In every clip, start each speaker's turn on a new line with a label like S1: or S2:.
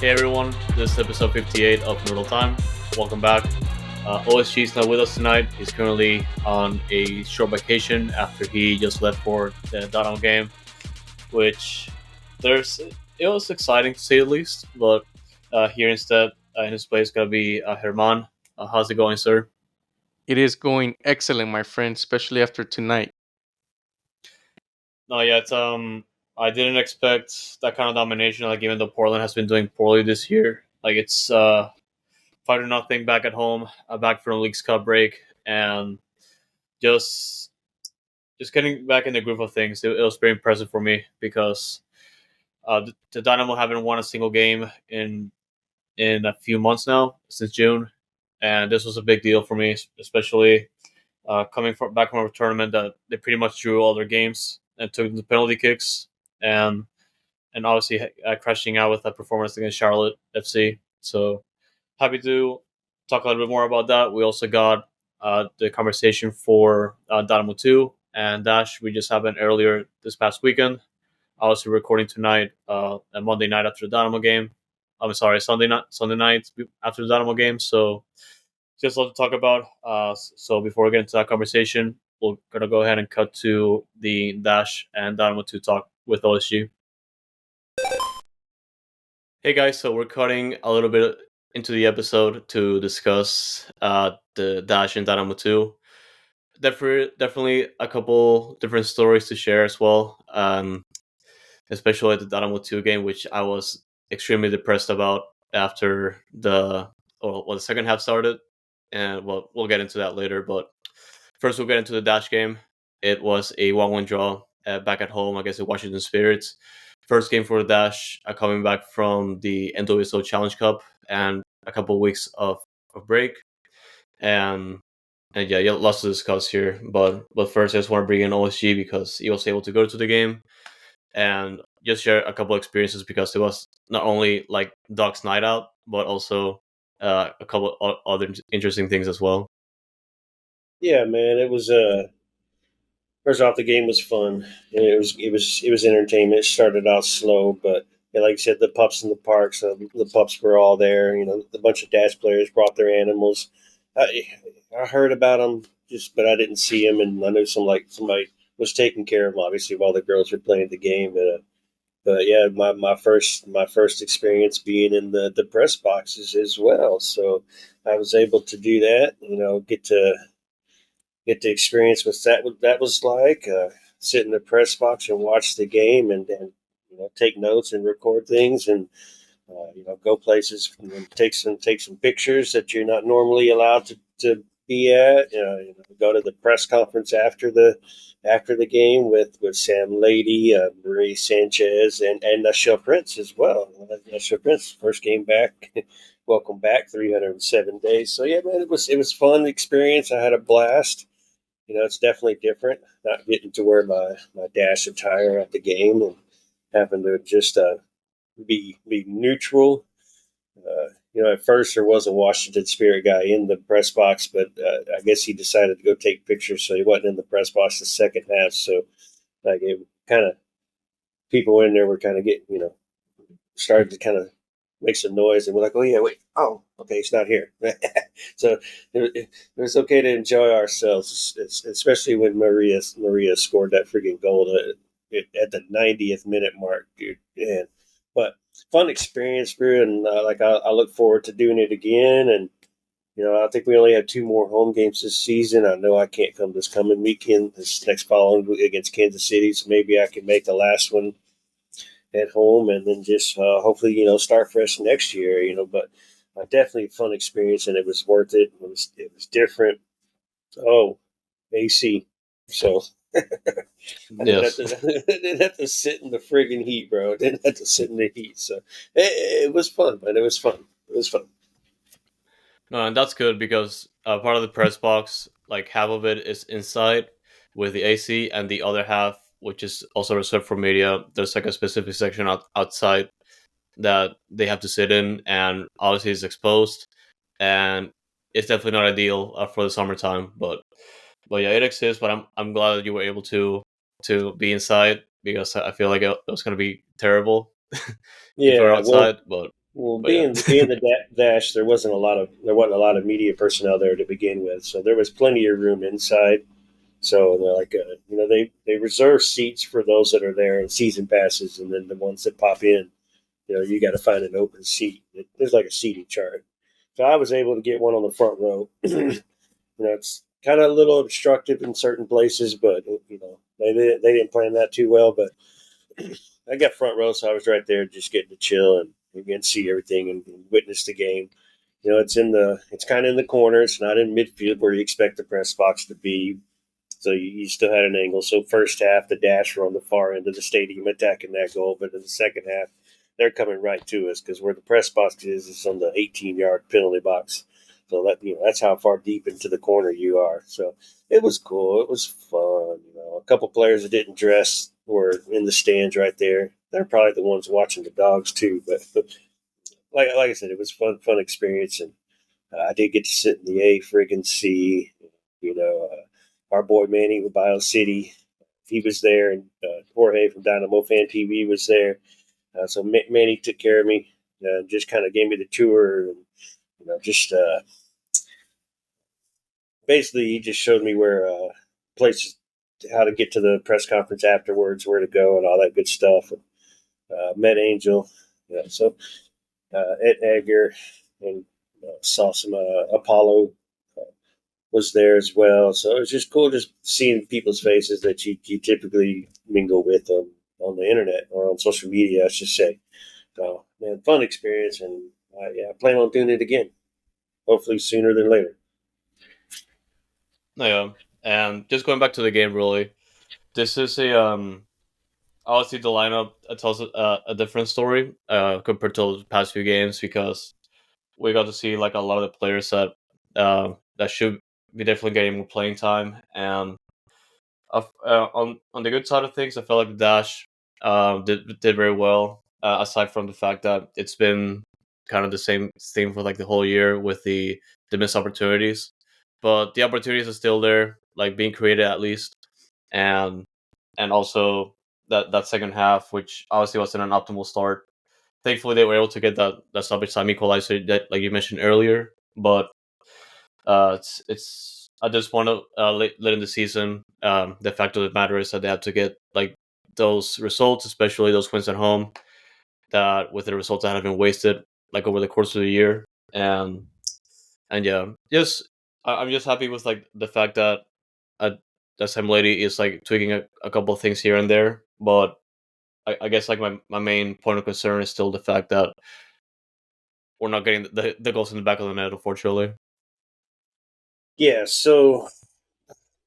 S1: Hey everyone, this is episode 58 of Noodle Time. Welcome back. OSG is not with us tonight. He's currently on a short vacation after he just left for the Dynamo game, which it was exciting to say the least. But here instead, in his place, gonna be Herman. How's it going, sir?
S2: It is going excellent, my friend, especially after tonight.
S1: No, yeah, it's I didn't expect that kind of domination. Like even though Portland has been doing poorly this year, like it's 5-0 back at home, back from the League's Cup break, and just just getting back in the groove of things. It was very impressive for me because the Dynamo haven't won a single game in a few months now since June, and this was a big deal for me, especially coming back from a tournament that they pretty much drew all their games and took the penalty kicks, and and obviously crashing out with that performance against Charlotte FC. So happy to talk a little bit more about that. We also got the conversation for Dynamo 2 and Dash. We just happened earlier this past weekend. Obviously, recording tonight, a Monday night after the Dynamo game. I'm sorry, Sunday night after the Dynamo game. So, just a lot to talk about. So, before we get into that conversation, we're gonna go ahead and cut to the Dash and Dynamo 2 talk with OSG. Hey guys, so we're cutting a little bit into the episode to discuss the Dash and Dynamo 2. Definitely a couple different stories to share as well, especially the Dynamo 2 game, which I was extremely depressed about after the second half started. And well, we'll get into that later, but first we'll get into the Dash game. It was a 1-1 draw back at home against the Washington Spirits. First game for the Dash, coming back from the NWSL Challenge Cup and a couple weeks of break. And yeah, lots to discuss here. But first, I just want to bring in OSG because he was able to go to the game and just share a couple experiences because it was not only like Doc's night out, but also a couple other interesting things as well.
S3: Yeah, man, it was. First off, the game was fun, and it was entertainment. It started out slow, but yeah, like you said, the pups in the parks, the pups were all there. The bunch of Dash players brought their animals. I heard about them, but I didn't see them, and I knew somebody was taking care of them, obviously, while the girls were playing the game. But yeah, my first experience being in the press boxes as well. So I was able to do that. Get to experience what that was like. Sit in the press box and watch the game, and take notes and record things, and go places and take some pictures that you're not normally allowed to be at. Go to the press conference after the game with Sam Lady, Marie Sanchez, and Michelle Prince as well. Michelle Prince, first game back. Welcome back, 307 days. So yeah, man, it was fun experience. I had a blast. It's definitely different not getting to wear my Dash attire at the game and having to just be neutral. At first there was a Washington Spirit guy in the press box, but I guess he decided to go take pictures, so he wasn't in the press box the second half. So like it kind of people in there were kind of getting started to kind of make some noise, and we're like, oh yeah, wait, oh okay, he's not here. So it was okay to enjoy ourselves, especially when Maria scored that freaking goal at the 90th minute mark, dude. And but fun experience, bro, and I look forward to doing it again. And I think we only have two more home games this season. I know I can't come this coming weekend, this next following week against Kansas City, so maybe I can make the last one at home, and then just hopefully start fresh next year. But definitely a fun experience, and it was worth it. It was different. Oh, AC. So I didn't have
S1: Yes.
S3: to didn't have to sit in the friggin' heat, bro. I didn't have to sit in the heat. So it was fun, man. It was fun. It was fun.
S1: No, and that's good because part of the press box, like half of it is inside with the AC, and the other half, which is also reserved for media, there's like a specific section outside that they have to sit in, and obviously it's exposed, and it's definitely not ideal for the summertime. But yeah, it exists. But I'm glad that you were able to be inside because I feel like it was gonna be terrible if you were
S3: Yeah. Well,
S1: outside. But
S3: Well,
S1: But yeah.
S3: being the dash, there wasn't a lot of media personnel there to begin with, so there was plenty of room inside. So they're like, they reserve seats for those that are there and season passes, and then the ones that pop in, you got to find an open seat. There's like a seating chart. So I was able to get one on the front row. It's kind of a little obstructive in certain places, but they didn't plan that too well. But I got front row, so I was right there, just getting to chill and again see everything and witness the game. It's kind of in the corner. It's not in midfield where you expect the press box to be. So you still had an angle. So first half, the Dash were on the far end of the stadium attacking that goal, but in the second half, they're coming right to us because where the press box is on the 18-yard penalty box. So that's how far deep into the corner you are. So it was cool. It was fun. A couple players that didn't dress were in the stands right there. They're probably the ones watching the dogs too. But like I said, it was fun experience, and I did get to sit in the A friggin' C. Our boy Manny with Bio City, he was there, and Jorge from Dynamo Fan TV was there. So Manny took care of me, just kind of gave me the tour, and just basically he just showed me where places, how to get to the press conference afterwards, where to go, and all that good stuff. And, met Angel, so Ed Edgar, and saw some Apollo was there as well. So it was just cool just seeing people's faces that you typically mingle with on the internet or on social media, I should say. So, man, fun experience. And I plan on doing it again, hopefully sooner than later.
S1: Yeah, and just going back to the game, really, this is obviously the lineup tells a different story compared to the past few games because we got to see like a lot of the players that should be definitely getting more playing time. And on the good side of things, I felt like the Dash did very well. Aside from the fact that it's been kind of the same thing for like the whole year with the missed opportunities, but the opportunities are still there, like being created at least, and also that second half, which obviously wasn't an optimal start. Thankfully, they were able to get that stoppage time equalizer that, like you mentioned earlier. But it's at this point late in the season, the fact of the matter is that they have to get like those results, especially those wins at home. That with the results that have been wasted like over the course of the year, and yeah, just I'm just happy with like the fact that uh, that Sam Lady is like tweaking a couple of things here and there, but I guess like my main point of concern is still the fact that we're not getting the goals in the back of the net, unfortunately.
S3: Yeah, so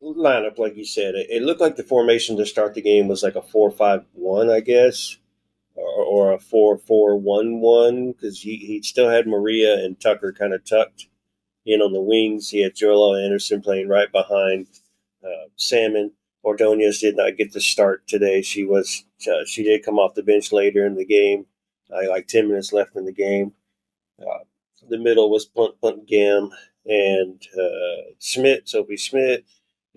S3: lineup, like you said, it looked like the formation to start the game was like a 4-5-1, I guess, or a 4-4-1-1, because he still had Maria and Tucker kind of tucked in on the wings. He had Joel Anderson playing right behind Salmon. Ordonez did not get the start today. She did come off the bench later in the game, like 10 minutes left in the game. Uh, the middle was Punt Gam and Sophie Schmidt.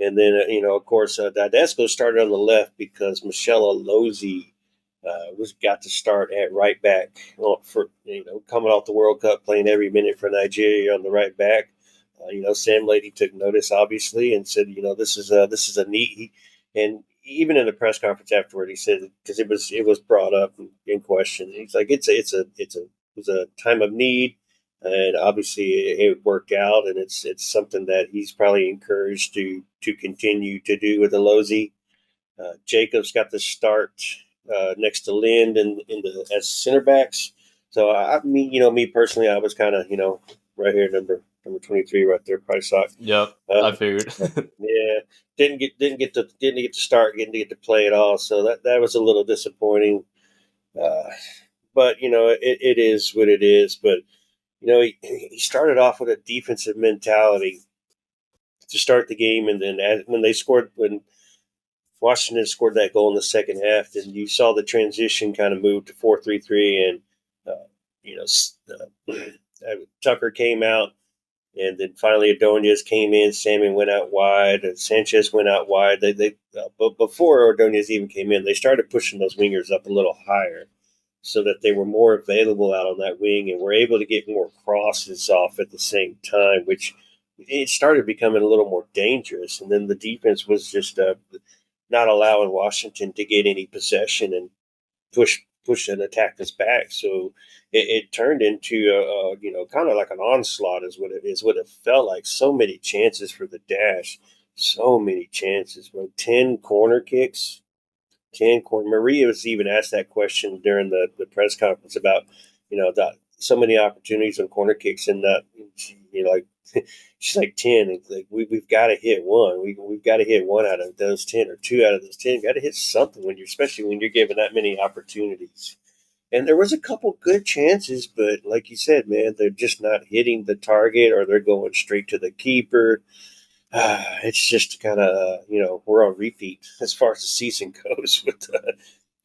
S3: And then, of course, Didesco started on the left because Michelle Alozzi was got to start at right back for coming off the World Cup, playing every minute for Nigeria on the right back. Sam Lady took notice, obviously, and said, this is a neat. And even in the press conference afterward, he said because it was brought up in question. He's like, it was a time of need, and obviously it worked out, and it's something that he's probably encouraged to continue to do with Alozi. Jacobs got the start next to Lind in the as center backs. So me personally, I was kind of right here number 23 right there, probably saw it.
S1: Yep, I figured.
S3: Yeah, didn't get to start, didn't get to play at all. So that was a little disappointing. Uh, but it is what it is. But he started off with a defensive mentality to start the game, and then when Washington scored that goal in the second half, then you saw the transition kind of move to 4-3-3, and uh, you know Tucker came out, and then finally Ordonez came in. Salmon went out wide, and Sanchez went out wide. But before Ordonez even came in, they started pushing those wingers up a little higher. so that they were more available out on that wing and were able to get more crosses off at the same time, which it started becoming a little more dangerous. And then the defense was just not allowing Washington to get any possession and push and attack us back. So it turned into kind of like an onslaught what it felt like. So many chances for the Dash, so many chances. Bro. 10 corner kicks. Maria was even asked that question during the press conference about so many opportunities on corner kicks, and like she's like 10. It's like we've got to hit one. We've got to hit one out of those 10 or two out of those 10. Got to hit something especially when you're given that many opportunities. And there was a couple good chances, but like you said, man, they're just not hitting the target, or they're going straight to the keeper. It's just kind of we're on repeat as far as the season goes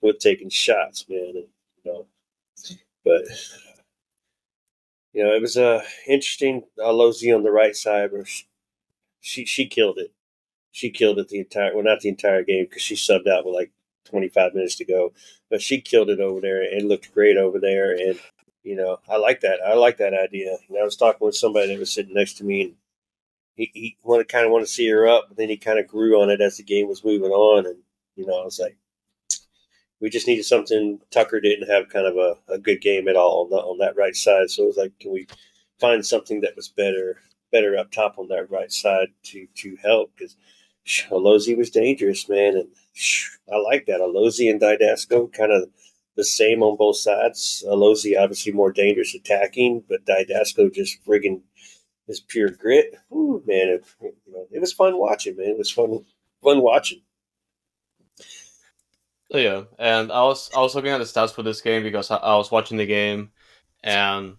S3: with taking shots, man. And, but it was interesting. Lozy on the right side, but she killed it. She killed it not the entire game, because she subbed out with like 25 minutes to go, but she killed it over there and looked great over there. And I like that. I like that idea. I was talking with somebody that was sitting next to me, and he wanted to see her up, but then he kind of grew on it as the game was moving on. And I was like, we just needed something. Tucker didn't have kind of a good game at all on that right side, so it was like, can we find something that was better up top on that right side to help? Because Alozi was dangerous, man, and I like that. Alozi and Didasco kind of the same on both sides. Alozi obviously more dangerous attacking, but Didasco just friggin' his pure grit. Ooh, man, it was fun watching, man. It was fun watching.
S1: Yeah, and I was looking at the stats for this game because I was watching the game, and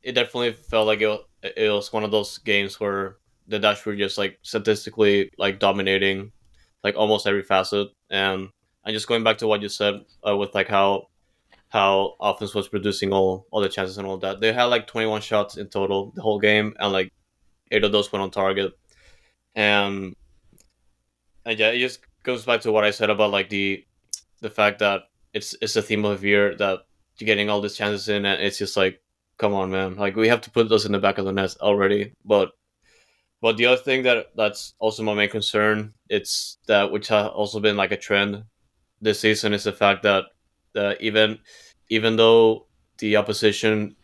S1: it definitely felt like it was one of those games where the Dutch were just like statistically like dominating like almost every facet. And just going back to what you said with like how offense was producing all the chances and all that, they had like 21 shots in total the whole game, and like 8 of those went on target. And yeah, it just goes back to what I said about like the fact that it's a theme of the year that you're getting all these chances in, and it's just like, come on, man, like we have to put those in the back of the net already. But the other thing that's also my main concern, it's that which has also been like a trend this season, is the fact that even though the opposition,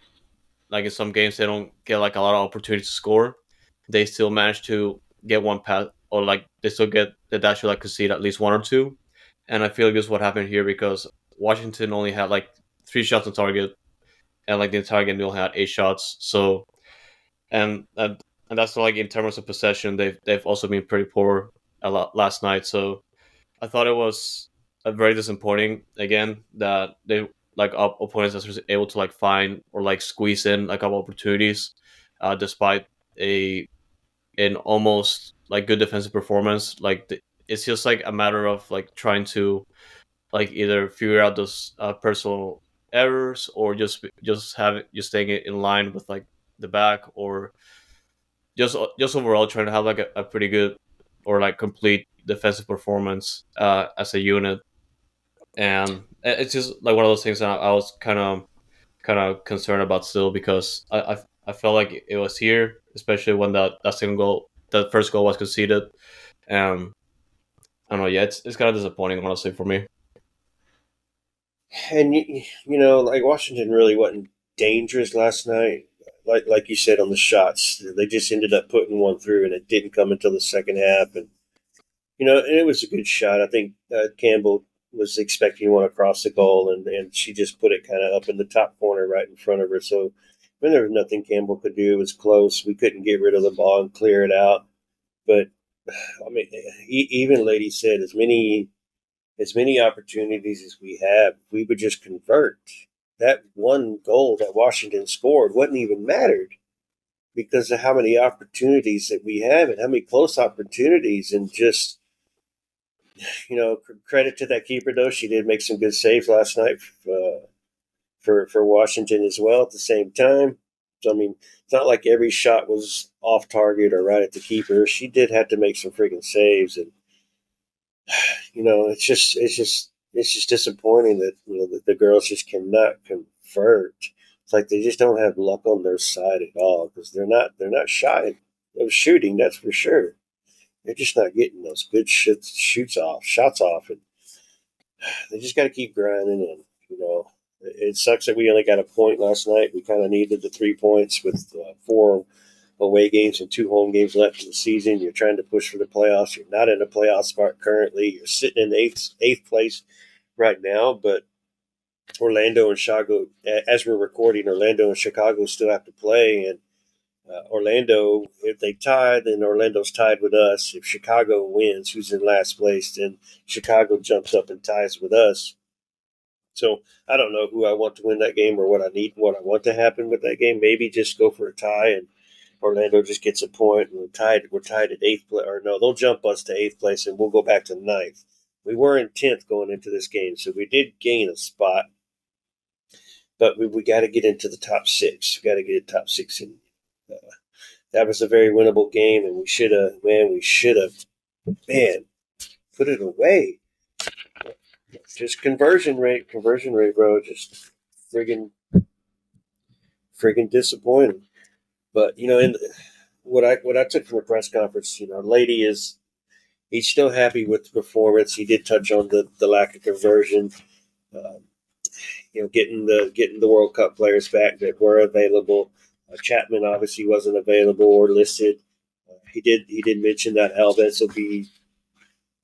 S1: like in some games, they don't get like a lot of opportunities to score, they still manage to get one pass, or like they still get the dash to like concede at least one or two. And I feel like this is what happened here, because Washington only had like 3 shots on target, and like the entire game they only had 8 shots. So and that's like in terms of possession, they've also been pretty poor a lot last night. So I thought it was a very disappointing again that they like opponents that was able to like find or like squeeze in like a couple opportunities, despite a an almost like good defensive performance. It's just like a matter of like trying to like either figure out those personal errors, or just staying in line with like the back, or just overall trying to have like a pretty good or like complete defensive performance as a unit. And it's just like one of those things that I was kind of concerned about still, because I felt like it was here, especially when that second goal, that first goal was conceded. um I don't know, yeah, it's kind of disappointing, honestly, for me.
S3: And like Washington really wasn't dangerous last night. Like you said on the shots, they just ended up putting one through, and it didn't come until the second half. And and it was a good shot. I think Campbell was expecting one across the goal, and she just put it kind of up in the top corner right in front of her. So when there was nothing Campbell could do, it was close. We couldn't get rid of the ball and clear it out. But I mean, even Lady said, as many opportunities as we have, we would just convert. That one goal that Washington scored wouldn't even mattered, because of how many opportunities that we have and how many close opportunities. And just credit to that keeper, though, she did make some good saves last night for Washington as well. At the same time, so I mean, it's not like every shot was off target or right at the keeper. She did have to make some freaking saves. And it's just it's just disappointing that the girls just cannot convert. It's like they just don't have luck on their side at all because they're not shy of shooting, that's for sure. They're just not getting those good shots off, and they just got to keep grinding. And it sucks that we only got a point last night. We kind of needed the 3 points with 4 away games and 2 home games left in the season. You're trying to push for the playoffs. You're not in a playoff spot currently. You're sitting in eighth place right now, but Orlando and Chicago, as we're recording, Orlando and Chicago still have to play, and Orlando, if they tie, then Orlando's tied with us. If Chicago wins, who's in last place, then Chicago jumps up and ties with us. So I don't know who I want to win that game or what I need, what I want to happen with that game. Maybe just go for a tie and Orlando just gets a point and we're tied. We're tied at eighth place, or no, they'll jump us to eighth place and we'll go back to ninth. We were in 10th going into this game, so we did gain a spot, but we got to get into the top six. We got to get a top six in. That was a very winnable game, and we should have, put it away. Just conversion rate, bro. Just friggin' disappointing. But what I took from the press conference, Lady he's still happy with the performance. He did touch on the lack of conversion. Uh, getting the World Cup players back that were available. Chapman obviously wasn't available or listed. He did mention that Alves will be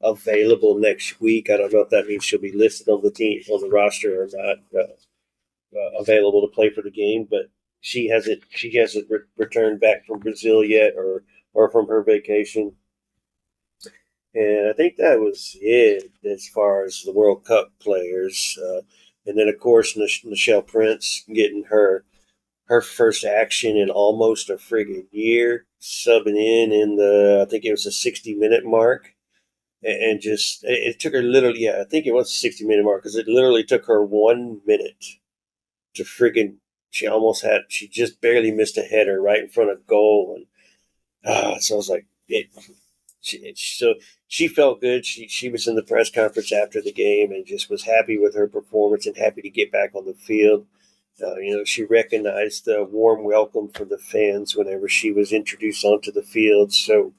S3: available next week. I don't know if that means she'll be listed on the roster or not, available to play for the game. But she hasn't returned back from Brazil yet or from her vacation. And I think that was it as far as the World Cup players. And then, of course, Michelle Prince getting her first action in almost a friggin' year, subbing in I think it was a 60-minute mark. And just, it took her literally, I think it was a 60-minute mark because it literally took her 1 minute to friggin', she just barely missed a header right in front of goal. And so I was like, so she felt good. She was in the press conference after the game and just was happy with her performance and happy to get back on the field. She recognized the warm welcome from the fans whenever she was introduced onto the field. So,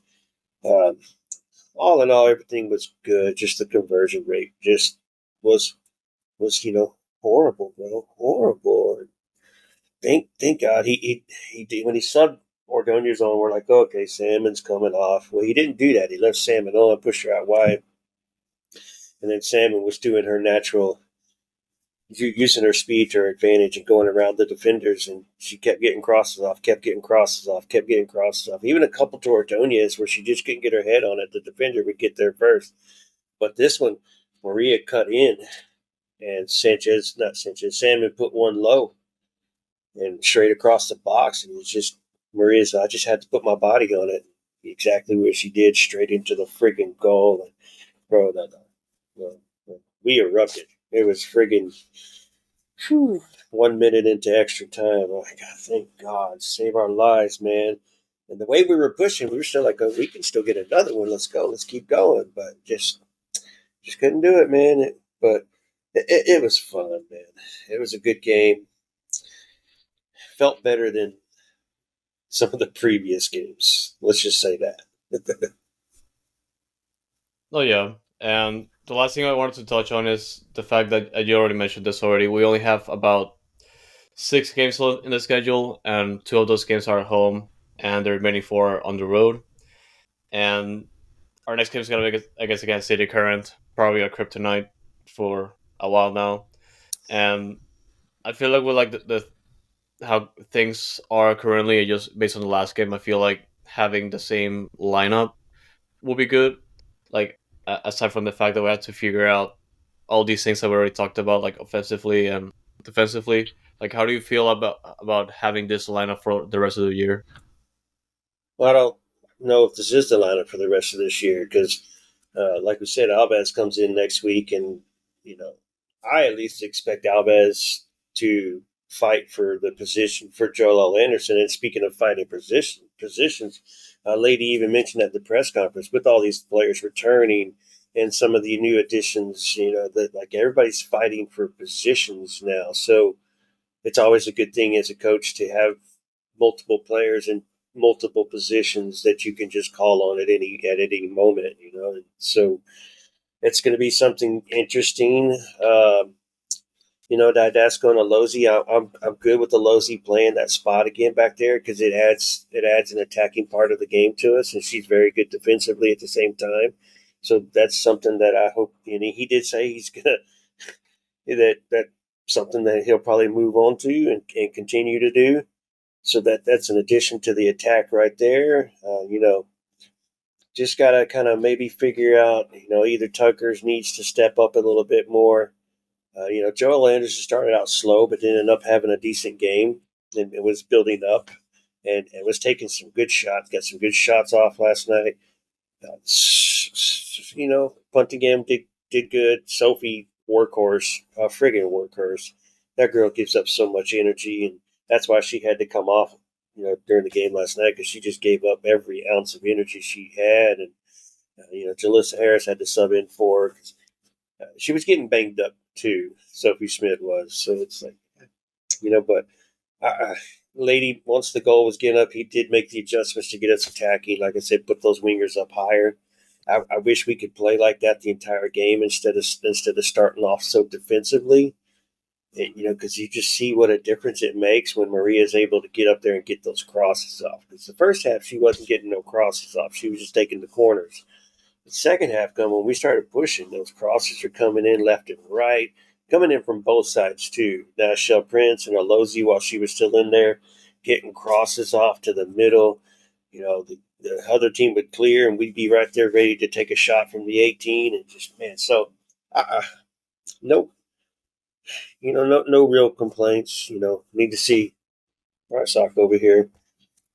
S3: all in all, everything was good. Just the conversion rate just was horrible, bro, horrible. And thank God he did when he subbed Ordonez on. We're like, okay, Salmon's coming off. Well, he didn't do that. He left Salmon on, pushed her out wide, and then Salmon was doing her natural, using her speed to her advantage and going around the defenders, and she kept getting crosses off. Even a couple to Ordonez where she just couldn't get her head on it. The defender would get there first. But this one, Maria cut in, and Salmon put one low and straight across the box, and it was just I just had to put my body on it. Exactly what she did, straight into the friggin' goal. And bro, we erupted. It was friggin' 1 minute into extra time. Oh my God, thank God. Save our lives, man. And the way we were pushing, we were still like, we can still get another one. Let's go. Let's keep going. But just couldn't do it, man. But it was fun, man. It was a good game. Felt better than some of the previous games. Let's just say that.
S1: Oh yeah, and the last thing I wanted to touch on is the fact that you already mentioned this already. We only have about 6 games left in the schedule, and 2 of those games are at home, and the remaining 4 are on the road. And our next game is gonna be, I guess, against City Current, probably a kryptonite for a while now. And I feel like with like the how things are currently, just based on the last game, I feel like having the same lineup will be good. Like aside from the fact that we have to figure out all these things that we already talked about, like offensively and defensively. Like, how do you feel about having this lineup for the rest of the year?
S3: Well, I don't know if this is the lineup for the rest of this year because, like we said, Alves comes in next week, and I at least expect Alves to fight for the position for Joel Anderson. And speaking of fighting positions, Lady even mentioned at the press conference with all these players returning and some of the new additions, that like everybody's fighting for positions now. So it's always a good thing as a coach to have multiple players in multiple positions that you can just call on at any moment. So it's going to be something interesting. Didasco and Alozi, I'm good with Alozi playing that spot again back there because it adds an attacking part of the game to us, and she's very good defensively at the same time. So that's something that I hope. He did say he's gonna that something that he'll probably move on to and continue to do. So that's an addition to the attack right there. Just gotta kind of maybe figure out. Either Tucker's needs to step up a little bit more. Joel Anderson started out slow, but ended up having a decent game and it was building up and was taking some good shots. Got some good shots off last night. Punting game did good. Sophie, workhorse, friggin' workhorse. That girl gives up so much energy, and that's why she had to come off, during the game last night because she just gave up every ounce of energy she had. And Jalissa Harris had to sub in for her. She was getting banged up too. Sophie Smith was. So it's like, but Lady, once the goal was getting up, he did make the adjustments to get us attacking. Like I said, put those wingers up higher. I wish we could play like that the entire game instead of starting off so defensively. Because you just see what a difference it makes when Maria is able to get up there and get those crosses off. Because the first half, she wasn't getting no crosses off. She was just taking the corners. The second half when we started pushing, those crosses are coming in left and right, coming in from both sides too. Now, Shell Prince and Alozi, while she was still in there, getting crosses off to the middle. The other team would clear, and we'd be right there ready to take a shot from the 18. And just, man, so no, no real complaints. Need to see Sock over here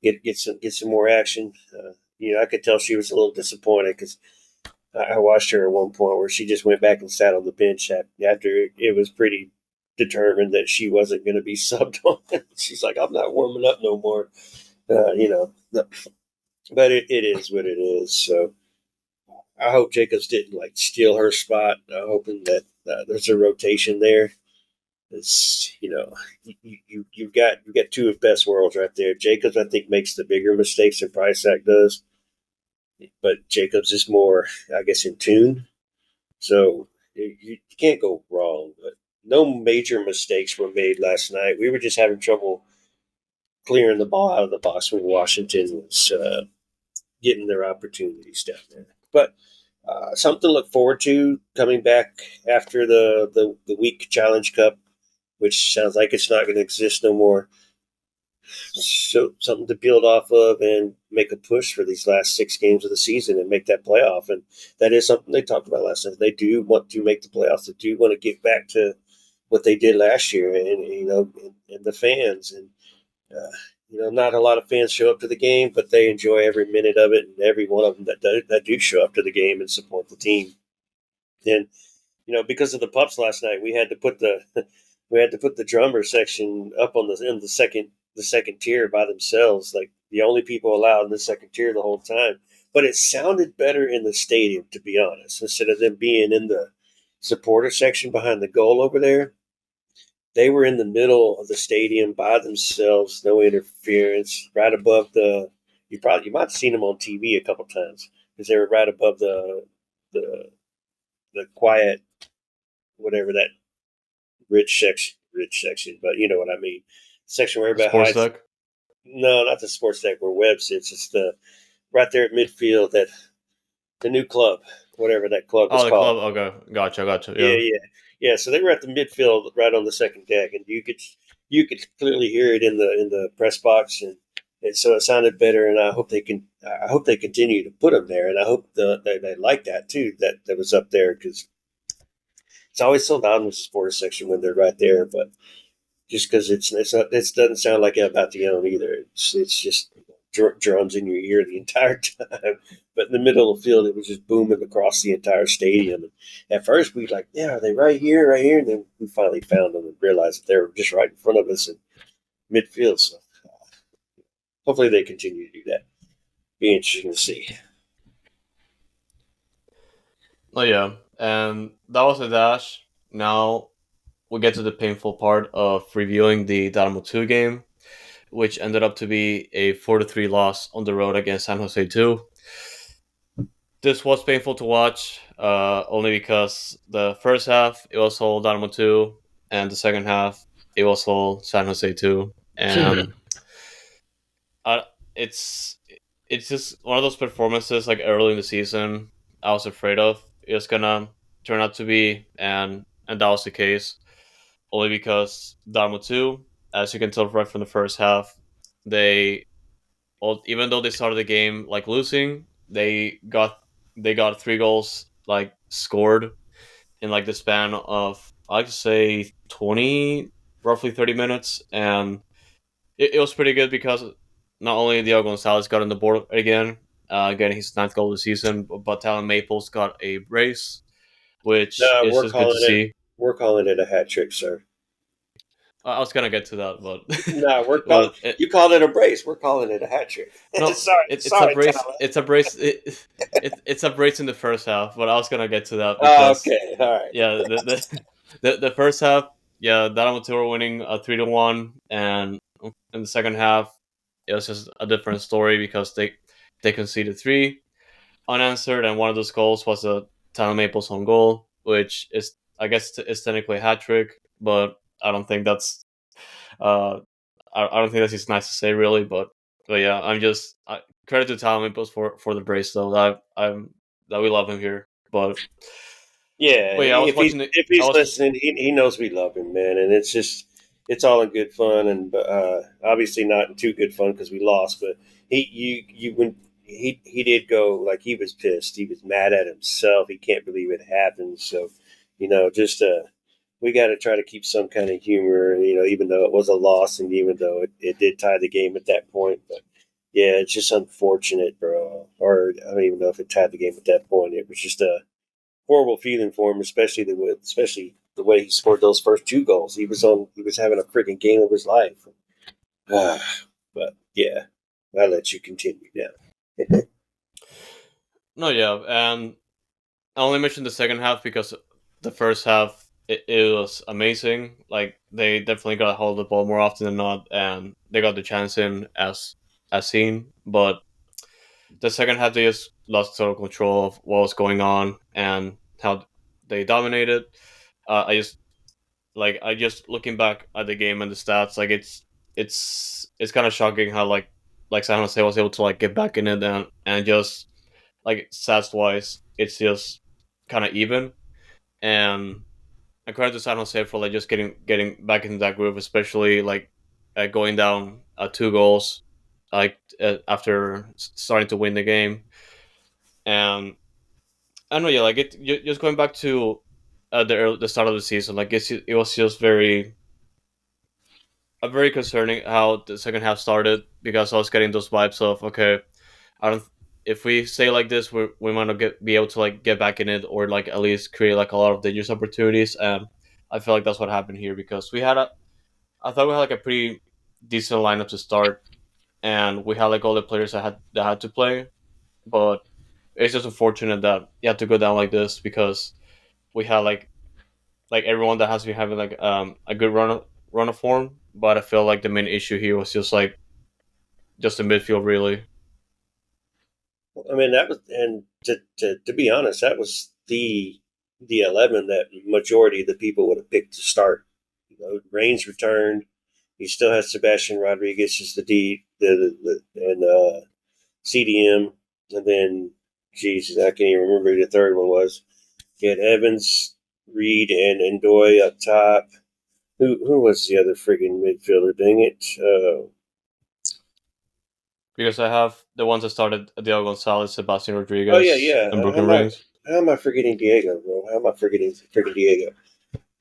S3: get some more action. I could tell she was a little disappointed because I watched her at one point where she just went back and sat on the bench after it was pretty determined that she wasn't going to be subbed on. She's like, I'm not warming up no more. But it is what it is. So I hope Jacobs didn't steal her spot. I'm hoping that there's a rotation there. It's you've got two of best worlds right there. Jacobs, I think, makes the bigger mistakes than Prysack does, but Jacobs is more, I guess, in tune. So you can't go wrong. But no major mistakes were made last night. We were just having trouble clearing the ball out of the box when Washington was getting their opportunities down there. But something to look forward to coming back after the week Challenge Cup, which sounds like it's not going to exist no more. So something to build off of and make a push for these last 6 games of the season and make that playoff. And that is something they talked about last night. They do want to make the playoffs. They do want to get back to what they did last year, and the fans. And not a lot of fans show up to the game, but they enjoy every minute of it, and every one of them that do show up to the game and support the team. And because of the pups last night, we had to put the drummer section up in the second tier by themselves, like the only people allowed in the second tier the whole time. But it sounded better in the stadium, to be honest, instead of them being in the supporter section behind the goal over there. They were in the middle of the stadium by themselves, no interference, right above you might have seen them on TV a couple times because they were right above the quiet, whatever that rich section, but you know what I mean. Section where everybody
S1: Sports
S3: hides.
S1: deck.
S3: No, not the sports deck where Webb sits. It's the right there at midfield, that the new club, whatever that club is
S1: Oh, the
S3: called.
S1: club. Okay, gotcha.
S3: Yeah,
S1: Yeah.
S3: yeah. So they were at the midfield, right on the second deck, and you could clearly hear it in the press box, and so it sounded better. And I hope they continue to put them there, and I hope they like that too. That was up there because it's always so loud in the supporter section when they're right there, but just because it doesn't sound like about the own either. It's just drums in your ear the entire time. But in the middle of the field, it was just booming across the entire stadium. And at first, we were like, "Yeah, are they right here?" And then we finally found them and realized that they were just right in front of us in midfield. So hopefully, they continue to do that. Be interesting to see.
S1: Oh yeah, and that was the dash. Now we get to the painful part of reviewing the Dynamo 2 game, which ended up to be a 4-3 loss on the road against San Jose 2. This was painful to watch, only because the first half it was all Dynamo 2, and the second half it was all San Jose 2. And uh, it's it's just one of those performances like early in the season I was afraid of it's gonna turn out to be, and that was the case. Only because Dynamo 2, as you can tell right from the first half, they even though they started the game like losing, they got 3 goals like scored in like the span of I could say 20, roughly 30 minutes, and it was pretty good because not only Diego Gonzalez got on the board again, getting his 9th goal of the season, but Talon Maples got a brace, which
S3: No,
S1: is just good to see.
S3: we're calling it a hat trick, sir.
S1: I was gonna get to that, but
S3: No, we're calling
S1: but
S3: you called it a brace. We're calling it a hat trick.
S1: no,
S3: sorry,
S1: it's a
S3: sorry,
S1: brace.
S3: Tyler.
S1: It's a brace. It's a brace in the first half, but I was gonna get to that
S3: Oh,
S1: because
S3: okay, all right.
S1: yeah, the first half, yeah, Dynamo were winning 3-1, and in the second half, it was just a different story because they conceded 3 unanswered, and one of those goals was a Tyler Maples home goal, which is I guess is technically a hat trick, but I don't think that's uh I don't think that's just nice to say really, but yeah, credit to Tyler Maples for the brace though. I'm that we love him here,
S3: Yeah,
S1: but yeah, I was watching the
S3: if
S1: I
S3: he's
S1: was
S3: listening, he knows we love him, man, and it's just it's all in good fun, and obviously not in too good fun because we lost. But you when he did go like he was pissed, he was mad at himself. He can't believe it happened. So, just we got to try to keep some kind of humor, even though it was a loss, and even though it did tie the game at that point. But yeah, it's just unfortunate, bro. Or I don't even know if it tied the game at that point. It was just a horrible feeling for him, especially the way he scored those first 2 goals. He was having a freaking game of his life. But yeah, I'll let you continue now.
S1: no, yeah, and I only mentioned the second half because the first half it was amazing. Like they definitely got a hold of the ball more often than not, and they got the chance in as seen. But the second half, they just lost total control of what was going on and how they dominated. I just looking back at the game and the stats, like it's kind of shocking how like San Jose was able to like get back in it and just like stats wise, it's just kind of even. And I credit to San Jose for like just getting back into that groove, especially like going down 2 goals, like after starting to win the game. And I don't know, yeah, like just going back to the start of the season, like it was just very concerning how the second half started because I was getting those vibes of okay, I don't. If we stay like this, we might not be able to like get back in it or like at least create like a lot of dangerous opportunities. And I feel like that's what happened here because I thought we had like a pretty decent lineup to start, and we had like all the players that had to play, but it's just unfortunate that you had to go down like this because we had like everyone that has been having like a good run of form, but I feel like the main issue here was just the midfield really.
S3: I mean, that was, and to be honest, that was the 11 that majority of the people would have picked to start. Reigns returned. He still has Sebastian Rodriguez as the D, and CDM, and then Jesus, I can't even remember who the third one was. You had Evans, Reed, and Ndoye up top. Who was the other friggin' midfielder? Dang it!
S1: Because I have the ones that started Diego Gonzalez, Sebastian
S3: Oh yeah,
S1: Rodriguez,
S3: yeah.
S1: and Brooklyn Reigns.
S3: How am I forgetting Diego, bro? How am I forgetting freaking Diego?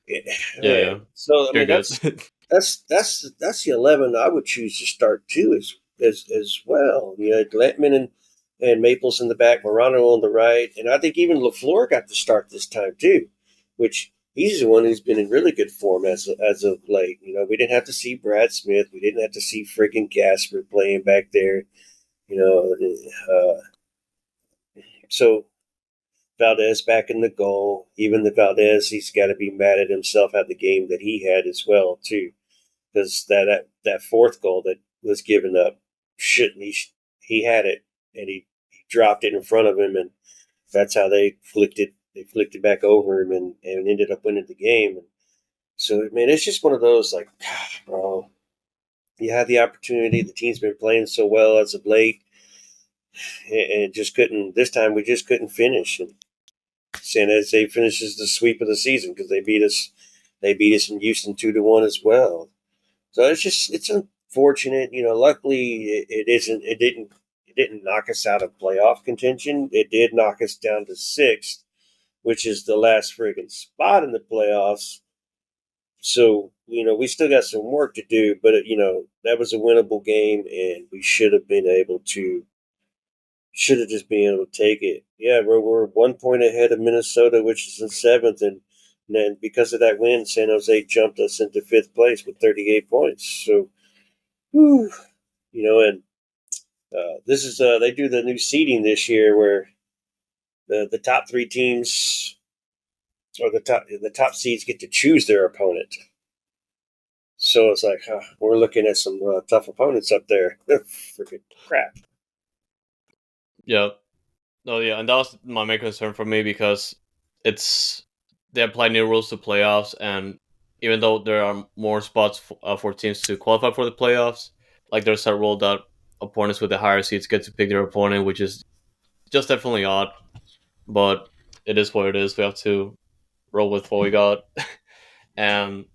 S3: Yeah,
S1: Yeah,
S3: man.
S1: yeah,
S3: So I
S1: you're
S3: mean,
S1: good.
S3: that's the 11 I would choose to start too, as well. You had Letman and Maples in the back, Morano on the right, and I think even Lafleur got to start this time too, which he's the one who's been in really good form as of late. We didn't have to see Brad Smith, we didn't have to see friggin' Casper playing back there. You know, so Valdez back in the goal. Even the Valdez, he's got to be mad at himself at the game that he had as well too, because that fourth goal that was given up shouldn't he had it and he dropped it in front of him, and that's how they flicked it. They flicked it back over him and ended up winning the game. And so, man, it's just one of those like, bro, you had the opportunity. The team's been playing so well as of late, and just couldn't. This time, we just couldn't finish. And San Jose finishes the sweep of the season because they beat us. They beat us in Houston 2-1 as well. So it's unfortunate. Luckily it isn't. It didn't knock us out of playoff contention. It did knock us down to sixth, which is the last friggin' spot in the playoffs. So, we still got some work to do, but, that was a winnable game, and we should have just been able to take it. Yeah, we're 1 point ahead of Minnesota, which is in seventh, and then because of that win, San Jose jumped us into fifth place with 38 points. So, whew, and this is they do the new seeding this year where the top three teams or the top seeds get to choose their opponent. So it's like we're looking at some tough opponents up there. Freaking crap.
S1: Yeah. No, yeah, and that was my main concern for me because they apply new rules to playoffs, and even though there are more spots for teams to qualify for the playoffs, like there's a rule that opponents with the higher seeds get to pick their opponent, which is just definitely odd. But it is what it is. We have to roll with what we got, and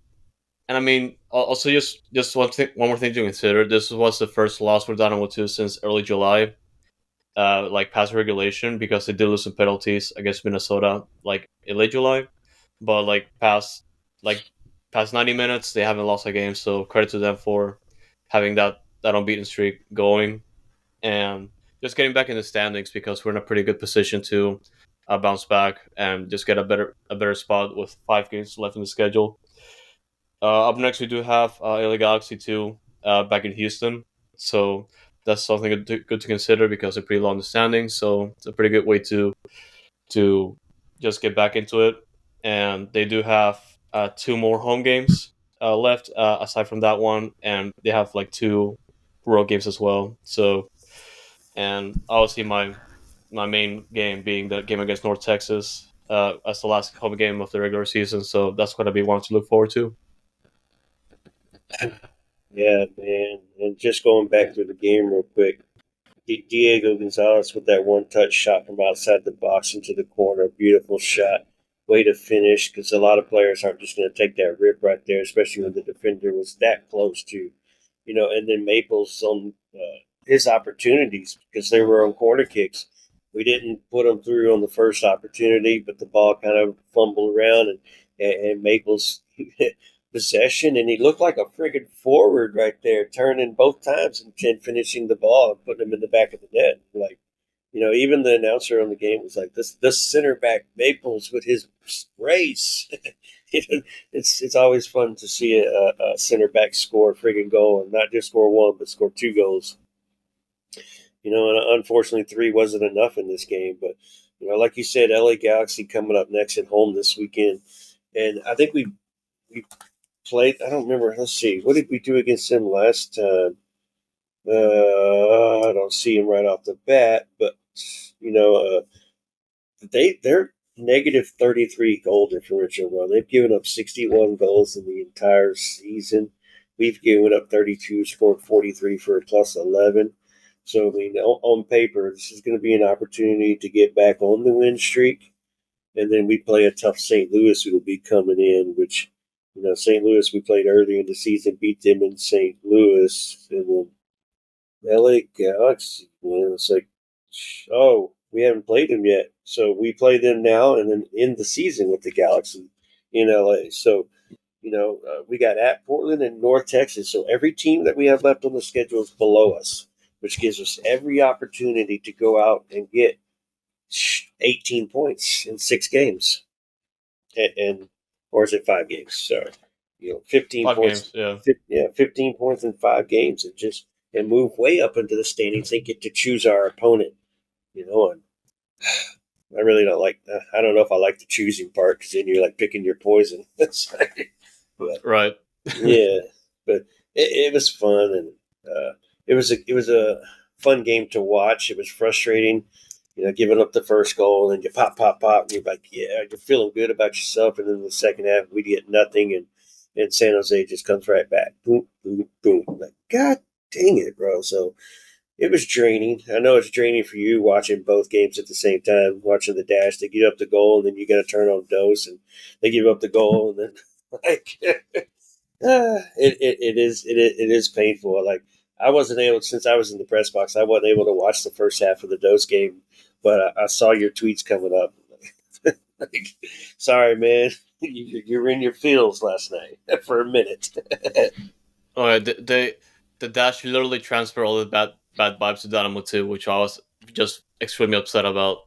S1: I mean, also just one more thing to consider. This was the first loss for Dynamo 2 since early July, like past regulation, because they did lose some penalties against Minnesota, like in late July. But like past 90 minutes, they haven't lost a game. So credit to them for having that unbeaten streak going and just getting back in the standings because we're in a pretty good position to bounce back and just get a better spot with 5 games left in the schedule. Up next, we do have LA Galaxy 2 back in Houston. So that's something good to consider because they're pretty low in the standings. So it's a pretty good way to just get back into it. And they do have 2 more home games left aside from that one. And they have like 2 road games as well. So, and obviously my main game being the game against North Texas as the last home game of the regular season. So that's going to be one to look forward to.
S3: Yeah, man. And just going back through the game real quick, Diego Gonzalez with that one-touch shot from outside the box into the corner. Beautiful shot. Way to finish, because a lot of players aren't just going to take that rip right there, especially when the defender was that close to, and then Maples on his opportunities because they were on corner kicks. We didn't put them through on the first opportunity, but the ball kind of fumbled around, and Maples possession, and he looked like a friggin' forward right there, turning both times and finishing the ball and putting him in the back of the net. Like, even the announcer on the game was like, "This center back Maples with his race." It's always fun to see a center back score a friggin' goal, and not just score one, but score 2 goals. And unfortunately, 3 wasn't enough in this game. But like you said, LA Galaxy coming up next at home this weekend, and I think we played. I don't remember. Let's see. What did we do against them last time? I don't see him right off the bat, but they're negative 33 goal differential. Well, they've given up 61 goals in the entire season. We've given up 32, scored 43 for a plus 11. So, I mean, on paper, this is going to be an opportunity to get back on the win streak. And then we play a tough St. Louis who will be coming in, which, St. Louis, we played early in the season, beat them in St. Louis. And then LA Galaxy, man, it's like, we haven't played them yet. So we play them now and then end the season with the Galaxy in LA. So, we got at Portland and North Texas. So every team that we have left on the schedule is below us, which gives us every opportunity to go out and get 18 points in 6 games. And or is it 5 games? Sorry. 15
S1: 5
S3: points.
S1: games, yeah.
S3: 15 points in 5 games and move way up into the standings and get to choose our opponent. And I really don't like. I don't know if I like the choosing part because then you're like picking your poison. But
S1: Right.
S3: yeah, but it was fun, and it was a fun game to watch. It was frustrating, giving up the first goal, and you pop, pop, pop, and you're like, yeah, you're feeling good about yourself, and then the second half we get nothing, and San Jose just comes right back, boom, boom, boom. I'm like, God dang it, bro. So it was draining. I know it's draining for you watching both games at the same time, watching the Dash. They give up the goal, and then you got to turn on Dose, and they give up the goal, and then like it is painful. Like I wasn't able since I was in the press box. I wasn't able to watch the first half of the Dose game, but I saw your tweets coming up. Like, sorry, man, you were in your feels last night for a minute.
S1: Oh, yeah, the Dash literally transfer all the bad vibes to Dynamo too, which I was just extremely upset about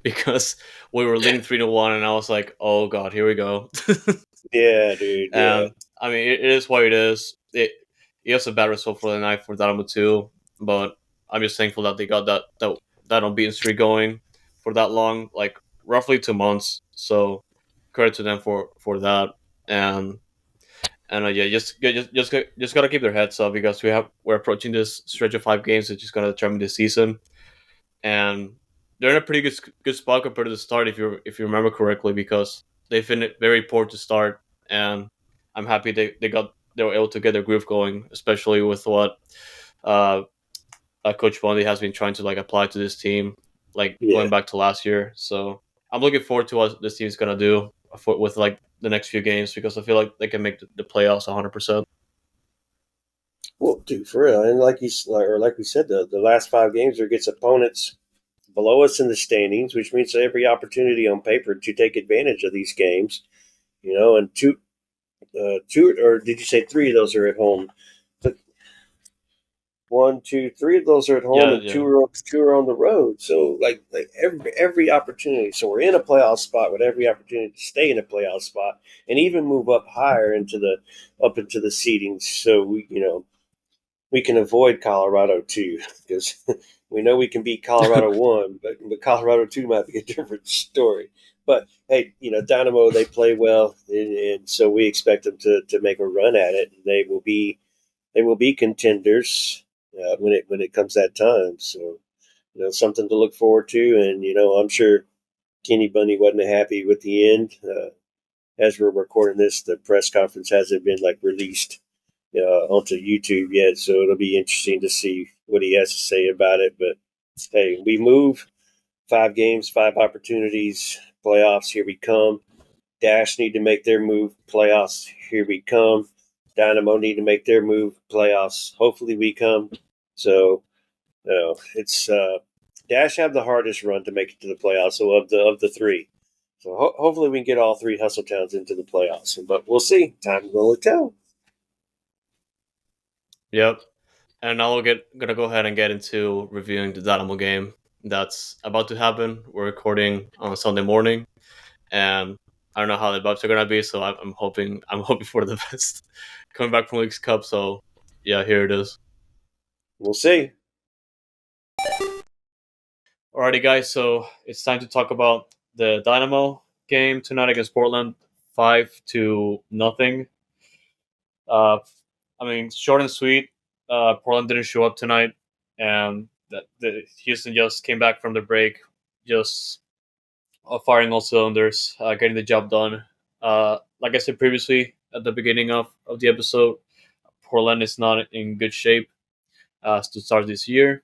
S1: because we were leading 3-1, and I was like, "Oh God, here we go."
S3: Yeah, dude. Yeah,
S1: And I mean, it is what it is. It was a bad result for the night for Dynamo too, but I'm just thankful that they got that unbeaten streak going for that long, like roughly 2 months. So credit to them for that. And yeah, just gotta keep their heads up because we're approaching this stretch of 5 games that's just gonna determine the season, and they're in a pretty good spot compared to the start if you remember correctly because they finished very poor to start, and I'm happy they were able to get their groove going, especially with what uh, Coach Bondi has been trying to like apply to this team, like
S3: yeah.
S1: going back to last year. So I'm looking forward to what this team's gonna do with like the next few games because I feel like they can make the playoffs 100%.
S3: Well, dude, for real, and like we said, the last 5 games are against opponents below us in the standings, which means every opportunity on paper to take advantage of these games. And two, or did you say three of those are at home? One, two, three of those are at home,
S1: Yeah,
S3: and two
S1: yeah.
S3: are two are on the road. So like every opportunity. So we're in a playoff spot with every opportunity to stay in a playoff spot and even move up higher into the seedings. So we can avoid Colorado too because we know we can beat Colorado one, but Colorado two might be a different story. But hey, Dynamo, they play well, and so we expect them to make a run at it. They will be contenders when it comes that time. So something to look forward to, and I'm sure Kenny Bunny wasn't happy with the end. As we're recording this, the press conference hasn't been like released onto YouTube yet, so it'll be interesting to see what he has to say about it. But hey, we move 5 games, 5 opportunities, playoffs. Here we come. Dash need to make their move. Playoffs. Here we come. Dynamo need to make their move. Playoffs. Hopefully we come. So it's Dash have the hardest run to make it to the playoffs. So of the three. So hopefully we can get all three Hustle Towns into the playoffs. But we'll see. Time will tell.
S1: Yep. And now gonna go ahead and get into reviewing the Dynamo game that's about to happen. We're recording on Sunday morning, and I don't know how the vibes are gonna be, so I'm hoping for the best. Coming back from League's Cup, so yeah, here it is.
S3: We'll see.
S1: Alrighty, guys. So it's time to talk about the Dynamo game tonight against Portland, 5-0. Uh, I mean, short and sweet. Portland didn't show up tonight, and the Houston just came back from the break, just firing all cylinders, getting the job done. Like I said previously at the beginning of the episode, Portland is not in good shape to start this year,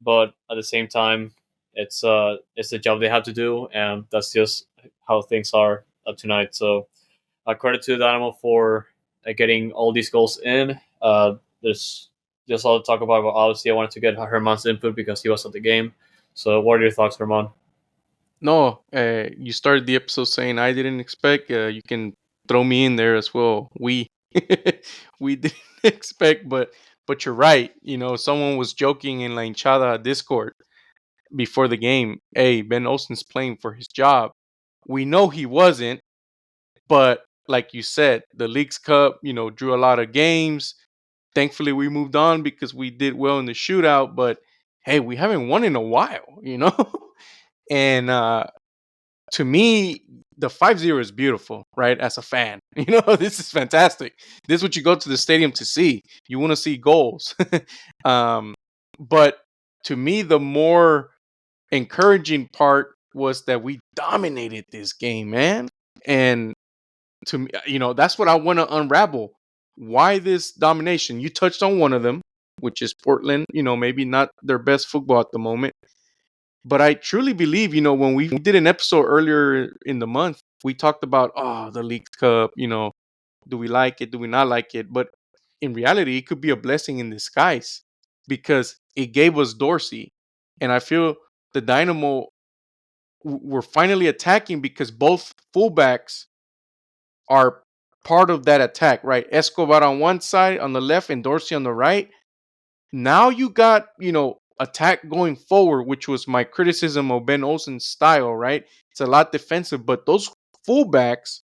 S1: but at the same time, it's the job they have to do, and that's just how things are tonight. So credit to Dynamo for getting all these goals in. There's just all to talk about, but obviously I wanted to get Herman's input because he was at the game. So what are your thoughts, Herman?
S2: No, you started the episode saying I didn't expect. You can throw me in there as well. We we didn't expect, but you're right. Someone was joking in La Hinchada Discord before the game. Hey, Ben Olsen's playing for his job. We know he wasn't, but like you said, the Leagues Cup, drew a lot of games. Thankfully, we moved on because we did well in the shootout. But hey, we haven't won in a while. And to me, the 5-0 is beautiful, right? As a fan, this is fantastic. This is what you go to the stadium to see. You want to see goals. But to me, the more encouraging part was that we dominated this game, man. And to me, that's what I want to unravel. Why this domination? You touched on one of them, which is Portland. Maybe not their best football at the moment. But I truly believe, when we did an episode earlier in the month, we talked about, the League Cup, do we like it? Do we not like it? But in reality, it could be a blessing in disguise because it gave us Dorsey. And I feel the Dynamo were finally attacking because both fullbacks are part of that attack, right? Escobar on one side, on the left, and Dorsey on the right. Now you got, attack going forward, which was my criticism of Ben Olsen's style, right? It's a lot defensive, but those fullbacks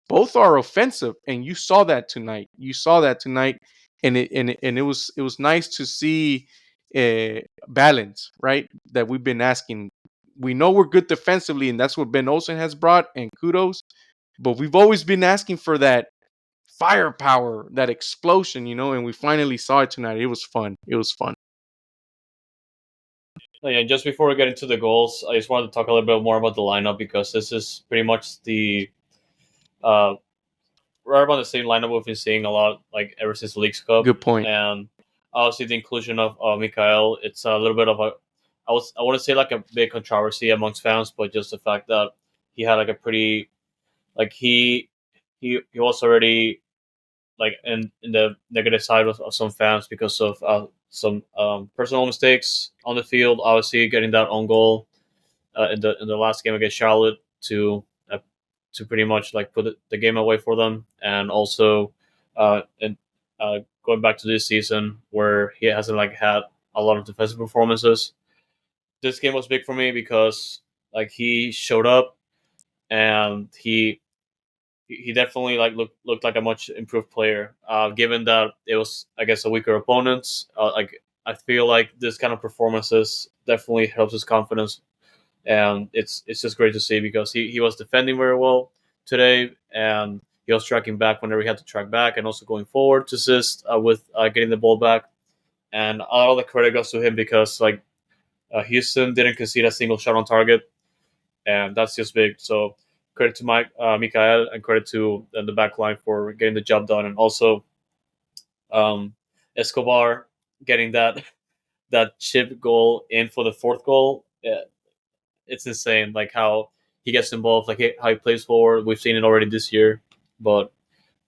S2: both are offensive, and you saw that tonight. And it was nice to see balance, right? That we've been asking. We know we're good defensively, and that's what Ben Olsen has brought, and kudos. But we've always been asking for that firepower, that explosion, and we finally saw it tonight. It was fun.
S1: Yeah, just before we get into the goals, I just wanted to talk a little bit more about the lineup because this is pretty much the right about the same lineup we've been seeing a lot, like ever since the Leagues Cup.
S2: Good point.
S1: And obviously the inclusion of Mikael, it's a little bit of I want to say like a big controversy amongst fans, but just the fact that he had like a pretty like he was already like in the negative side of some fans because of some personal mistakes on the field. Obviously, getting that own goal in the last game against Charlotte to pretty much like put the game away for them, and also and going back to this season where he hasn't like had a lot of defensive performances. This game was big for me because like he showed up and he definitely like looked like a much improved player. Given that it was, I guess, a weaker opponents, like I feel like this kind of performances definitely helps his confidence, and it's just great to see because he was defending very well today, and he was tracking back whenever he had to track back, and also going forward to assist with getting the ball back. And all the credit goes to him because like Houston didn't concede a single shot on target, and that's just big. So credit to Mikael, and credit to the back line for getting the job done, and also Escobar getting that chip goal in for the fourth goal. Yeah, it's insane, like how he gets involved, like how he plays forward. We've seen it already this year, but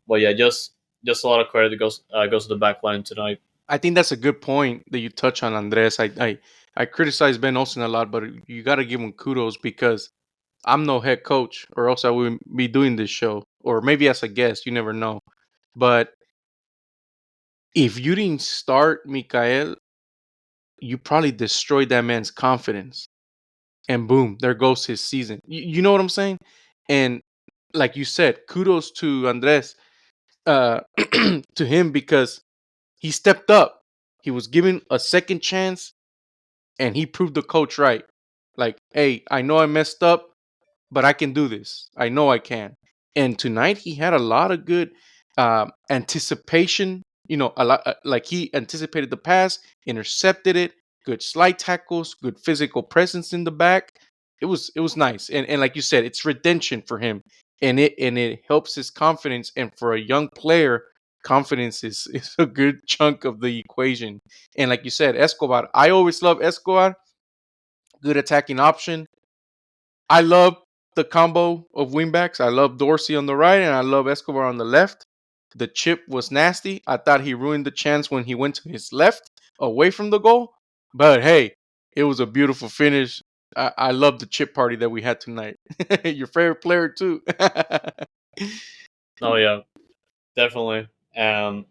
S1: yeah, just a lot of credit goes to the back line tonight.
S2: I think that's a good point that you touch on, Andres. I criticize Ben Olsen a lot, but you got to give him kudos because I'm no head coach, or else I wouldn't be doing this show, or maybe as a guest. You never know. But if you didn't start Mikael, you probably destroyed that man's confidence, and boom, there goes his season. You know what I'm saying? And like you said, kudos to Andres, to him because he stepped up. He was given a second chance, and he proved the coach right. Like, hey, I know I messed up, but I can do this. I know I can. And tonight he had a lot of good anticipation. A lot like he anticipated the pass, intercepted it, good slide tackles, good physical presence in the back. It was nice, and like you said, it's redemption for him, and it helps his confidence. And for a young player, confidence is a good chunk of the equation. And like you said, Escobar, I always love Escobar. Good attacking option. I love the combo of wingbacks. I love Dorsey on the right and I love Escobar on the left. The chip was nasty. I thought he ruined the chance when he went to his left away from the goal. But hey, it was a beautiful finish. I love the chip party that we had tonight. Your favorite player too.
S1: Oh yeah, definitely. Yeah,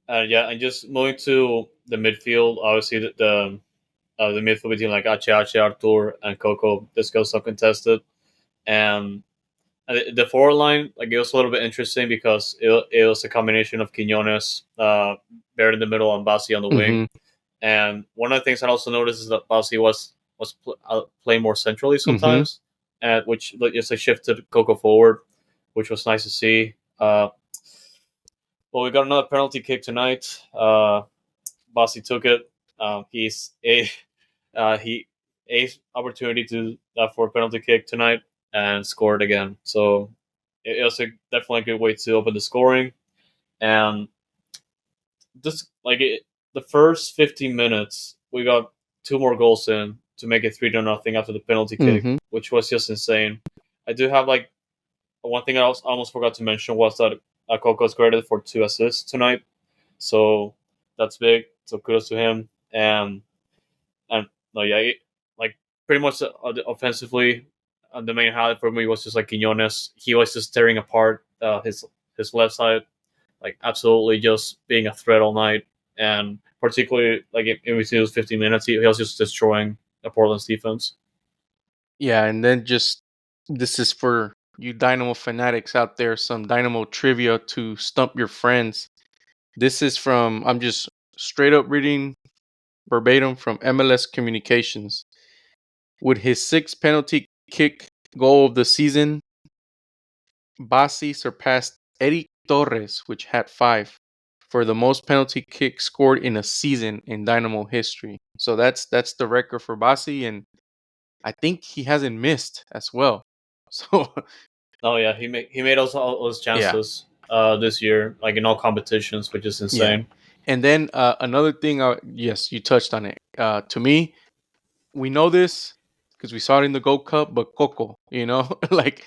S1: and just moving to the midfield, obviously the midfield between like Ache, Artur, and Coco, this goes uncontested. And the forward line, like it was a little bit interesting because it was a combination of Quinones, Barrett in the middle, and Basi on the wing.
S2: Mhm.
S1: And one of the things I also noticed is that Basi was playing more centrally
S2: Mm-hmm.
S1: sometimes, and which is a shift to Coco forward, which was nice to see. Well, we got another penalty kick tonight. Bossy took it. He's a he a opportunity to for a penalty kick tonight and scored again. So it was definitely a good way to open the scoring. And just the first 15 minutes, we got two more goals in to make it 3-0 after the penalty kick,
S2: Mm-hmm.
S1: which was just insane. I do have one thing I almost forgot to mention was that Coco's credited for 2 assists tonight, so that's big. So kudos to him. And no, yeah, like pretty much offensively, the main highlight for me was just like Quinones. He was just tearing apart his left side, like absolutely just being a threat all night, and particularly like in between those 15 minutes, he was just destroying the Portland's defense.
S2: Yeah, and then just this is for you Dynamo fanatics out there, some Dynamo trivia to stump your friends. This is from I'm just straight up reading verbatim from MLS Communications. With his sixth penalty kick goal of the season, Bassi surpassed Eddie Torres, which had 5, for the most penalty kicks scored in a season in Dynamo history. So that's the record for Bassi, and I think he hasn't missed as well. So
S1: Oh yeah, he made all those
S2: yeah,
S1: chances this year, like in all competitions, which is
S2: yeah.
S1: insane.
S2: And then another thing, yes, you touched on it. To me, we know this because we saw it in the Gold Cup, but Coco, like,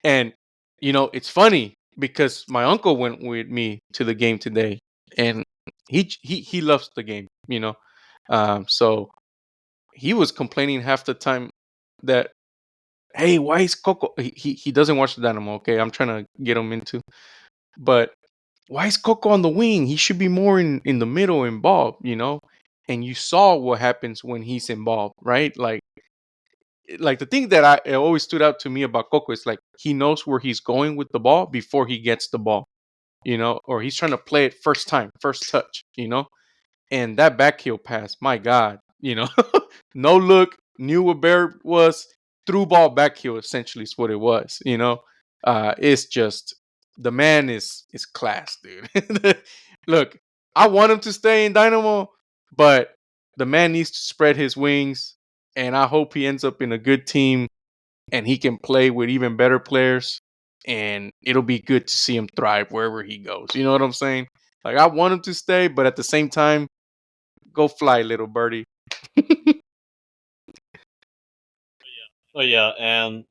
S2: and it's funny because my uncle went with me to the game today, and he loves the game, so he was complaining half the time that, hey, why is Coco? He doesn't watch the Dynamo. Okay, I'm trying to get him into, but why is Coco on the wing? He should be more in the middle involved, And you saw what happens when he's involved, right? Like the thing that it always stood out to me about Coco is like he knows where he's going with the ball before he gets the ball, or he's trying to play it first time, first touch, and that back heel pass, my God, no look, knew what Bear was, through ball back heel essentially is what it was, it's just the man is class, dude. Look, I want him to stay in Dynamo, but the man needs to spread his wings, and I hope he ends up in a good team and he can play with even better players, and it'll be good to see him thrive wherever he goes. You know what I'm saying? Like I want him to stay, but at the same time, go fly, little birdie.
S1: Oh yeah, and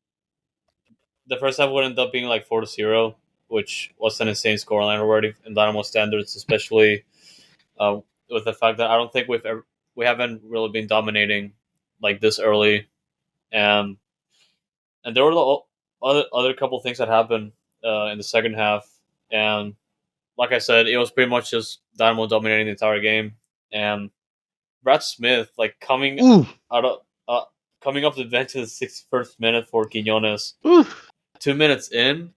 S1: the first half would end up being like 4-0, which was an insane scoreline already in Dynamo standards, especially uh, with the fact that I don't think we haven't really been dominating like this early, and there were other couple things that happened in the second half, and like I said, it was pretty much just Dynamo dominating the entire game, and Brad Smith like
S2: Ooh,
S1: out of coming off the bench in the 61st minute for Quinones.
S2: ooh.
S1: 2 minutes in,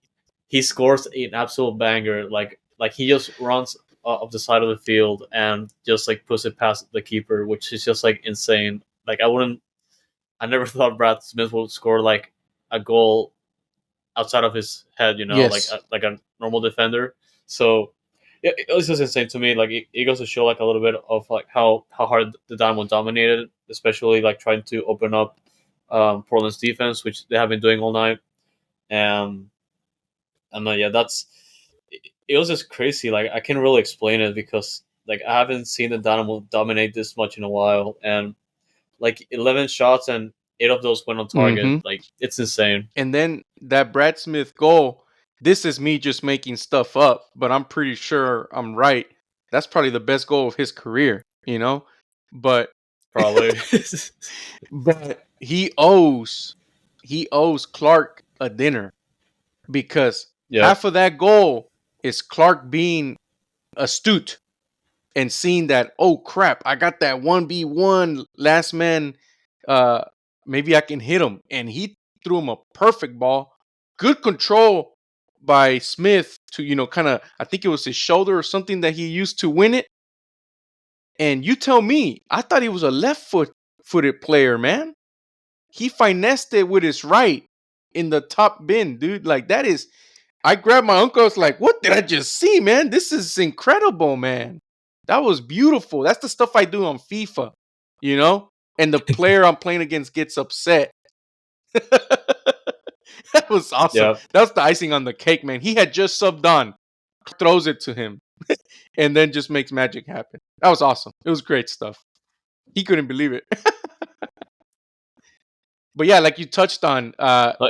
S1: he scores an absolute banger. Like he just runs up the side of the field and just like puts it past the keeper, which is just like insane. Like I never thought Brad Smith would score like a goal outside of his head, like
S2: Yes.
S1: like a normal defender. So it was just insane to me. Like it goes to show like a little bit of like how hard the Dynamo dominated, especially like trying to open up Portland's defense, which they have been doing all night. And yeah, it was just crazy. Like I can't really explain it because like I haven't seen the Dynamo dominate this much in a while, and like 11 shots and 8 of those went on target.
S2: Mm-hmm.
S1: Like it's insane.
S2: And then that Brad Smith goal. This is me just making stuff up, but I'm pretty sure I'm right. That's probably the best goal of his career, But
S1: Probably.
S2: but he owes Clark a dinner because
S1: Yep.
S2: half of that goal is Clark being astute and seeing that, oh crap, I got that 1v1 last man, uh maybe I can hit him, and he threw him a perfect ball. Good control by Smith to kind of, I think it was his shoulder or something that he used to win it. And you tell me, I thought he was a left foot footed player, man. He finessed it with his right in the top bin, dude. Like, that is. I grabbed my uncle. I was like, what did I just see, man? This is incredible, man. That was beautiful. That's the stuff I do on FIFA, you know? And the player I'm playing against gets upset. That was awesome.
S1: Yeah.
S2: That's the icing on the cake, man. He had just subbed on, throws it to him, and then just makes magic happen. That was awesome. It was great stuff. He couldn't believe it. But yeah, like you touched on,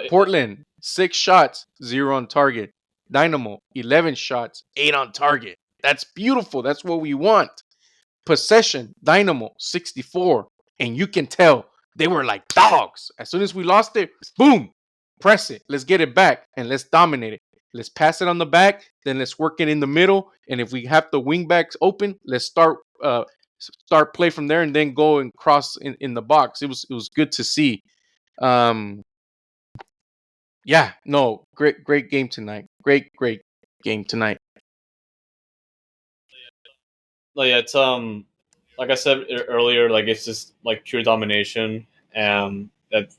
S2: Portland, 6 shots, 0 on target. Dynamo, 11 shots, 8 on target. That's beautiful. That's what we want. Possession, Dynamo, 64. And you can tell they were like dogs. As soon as we lost it, boom, press it. Let's get it back and let's dominate it. Let's pass it on the back, then let's work it in the middle. And if we have the wing backs open, let's start play from there and then go and cross in the box. It was good to see. Yeah, no, great game tonight. Great game tonight.
S1: Like, yeah, it's like I said earlier, like it's just like pure domination, and that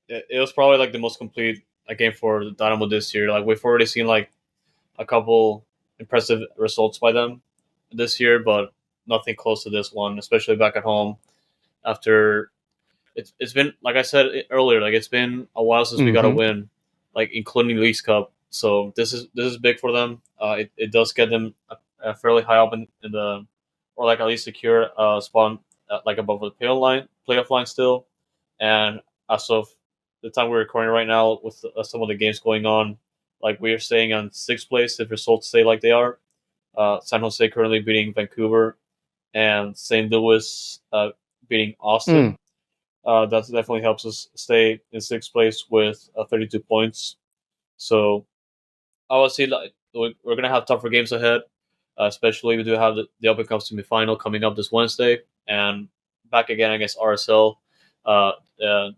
S1: it was probably like the most complete game for the Dynamo this year. Like we've already seen like a couple impressive results by them this year, but nothing close to this one, especially back at home. After it's been, like I said earlier, like it's been a while since we got a win, like including Leagues Cup. So this is big for them. It does get them fairly high up in the, or like at least secure spot like above the playoff line still. And as of the time we're recording right now, with some of the games going on, like we are staying on 6th place if results stay like they are. San Jose currently beating Vancouver, and St. Louis beating Austin. That definitely helps us stay in 6th place with 32 points. So I would say like we're going to have tougher games ahead, especially we do have the Open Cup semifinal coming up this Wednesday, and back again against RSL the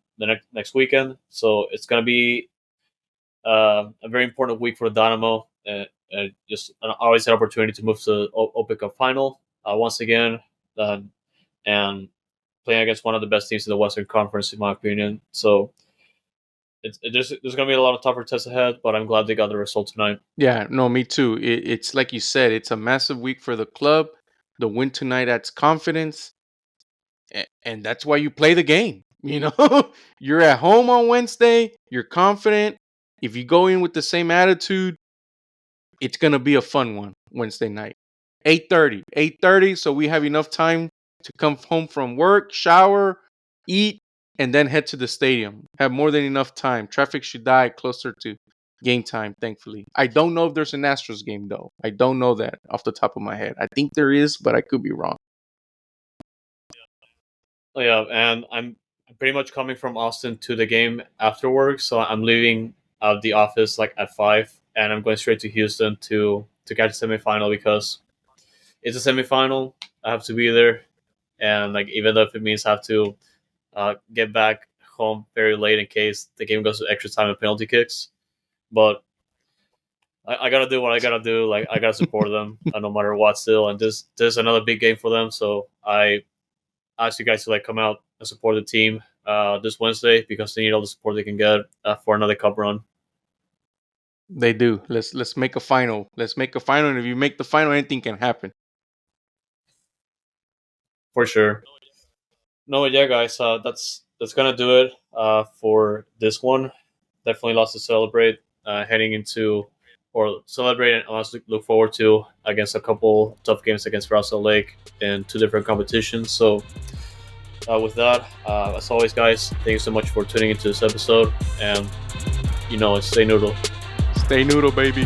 S1: next weekend. So it's going to be a very important week for Dynamo. Just always an opportunity to move to the Open Cup final once again, and playing against one of the best teams in the Western Conference, in my opinion. So there's going to be a lot of tougher tests ahead, but I'm glad they got the result tonight.
S2: Yeah, no, me too. It's like you said, it's a massive week for the club. The win tonight adds confidence, and that's why you play the game. You know, you're at home on Wednesday. You're confident. If you go in with the same attitude, it's gonna be a fun one Wednesday night. 8:30. So we have enough time to come home from work, shower, eat, and then head to the stadium. Have more than enough time. Traffic should die closer to game time, thankfully. I don't know if there's an Astros game, though. I don't know that off the top of my head. I think there is, but I could be wrong.
S1: Oh, yeah, and I'm pretty much coming from Austin to the game after work, so I'm leaving the office like at 5, and I'm going straight to Houston to catch the semifinal because it's a semifinal. I have to be there, and like even though if it means I have to get back home very late in case the game goes to extra time and penalty kicks, but I gotta do what I gotta do. Like I gotta support them no matter what. Still, and this is another big game for them, so I ask you guys to like come out and support the team this Wednesday because they need all the support they can get for another cup run.
S2: They do. Let's make a final. Let's make a final, and if you make the final, anything can happen.
S1: For sure. No, yeah, guys, that's gonna do it for this one. Definitely lots to celebrate heading into, or celebrate and also look forward to against a couple tough games against Russell Lake in 2 different competitions. So with that, as always, guys, thank you so much for tuning into this episode, and stay noodle.
S2: Stay noodle, baby.